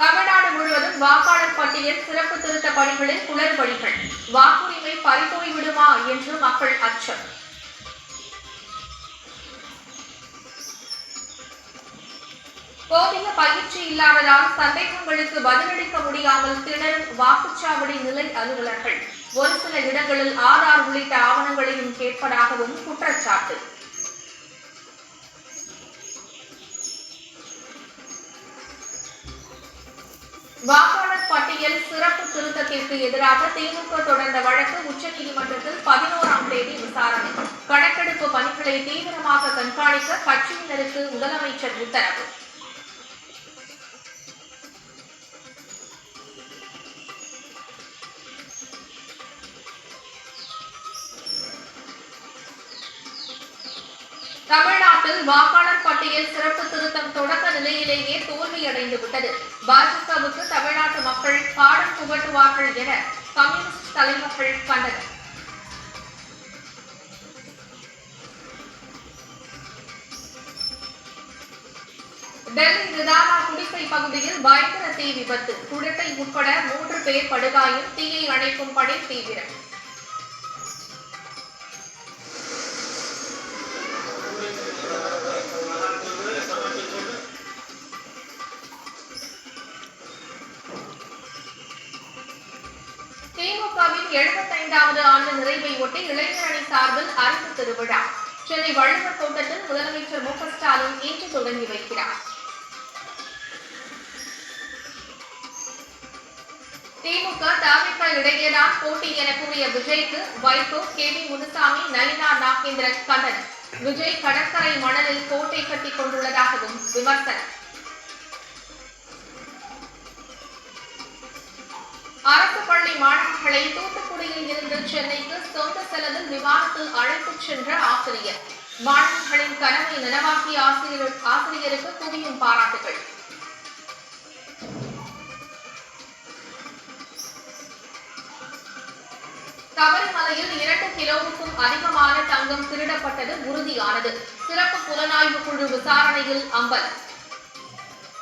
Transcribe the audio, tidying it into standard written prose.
தமிழ்நாடு முழுவதும் வாக்காளர் பட்டியல் சிறப்பு திருத்த பணிகளில் குளறுபடிகள், வாக்குரிமை பறிபோய் விடுமா என்று மக்கள் அச்சம். போதிய பயிற்சி இல்லாததால் சந்தேகங்களுக்கு பதிலளிக்க முடியாமல் திணறும் வாக்குச்சாவடி நிலை அலுவலர்கள், ஒரு சில இடங்களில் ஆதார் உள்ளிட்ட ஆவணங்களையும் கேட்பதாகவும் குற்றச்சாட்டு. வாக்காளர் பட்டியல் சிறப்பு திருத்தத்திற்கு எதிராக திமுக தொடர்ந்த வழக்கு உச்சநீதிமன்றத்தில் 11ஆம் தேதி விசாரணை. கணக்கெடுப்பு பணிகளை தீவிரமாக கண்காணிக்க கட்சியினருக்கு முதலமைச்சர் உத்தரவு. தமிழ்நாட்டில் வாக்காளர் பட்டியல் சிறப்பு திருத்தம் தொடக்க நிலையிலேயே தோல்வியடைந்துவிட்டது. பாஜகவுக்கு தமிழ்நாட்டு மக்கள் பாடம் புகட்டுவார்கள் என கம்யூனிஸ்ட் தலைவர்கள் கண்டனர். டெல்லி ரிதானா குடிசை பகுதியில் பயங்கர தீ விபத்து, குழந்தை உட்பட 3 பேர் படுகாயம், தீயை அணைக்கும் பணி தீவிரம். திமுகவின் 75வது ஆண்டு நிறைவை ஒட்டி இளைஞர் அணி சார்பில் அறிவு திருவிழா சென்னை வள்ளுவர் கோட்டத்தில் முதலமைச்சர் மு க ஸ்டாலின் இன்று தொடங்கி வைக்கிறார். திமுக தவிக இடையேதான் போட்டி என கூறிய விஜய்க்கு வைகோ, கே.வி. முனுசாமி, நயினா நாகேந்திரன் கண்டனம். விஜய் கடற்கரை மணலில் கோட்டை கட்டிக் கொண்டுள்ளதாகவும் விமர்சனம். அரசு பள்ளி மாணவர்களை தூத்துக்குடியில் இருந்து சென்னைக்கு சொந்த செலவில் விமானத்தில் அழைத்துச் சென்ற ஆசிரியர், மாணவர்களின் கனவை நனவாக்கிய ஆசிரியருக்கு குவியும் பாராட்டுகள். சபரிமலையில் 2 கிலோவுக்கும் அதிகமான தங்கம் திருடப்பட்டது உறுதியானது. சிறப்பு புலனாய்வு குழு விசாரணையில் அம்பலம்.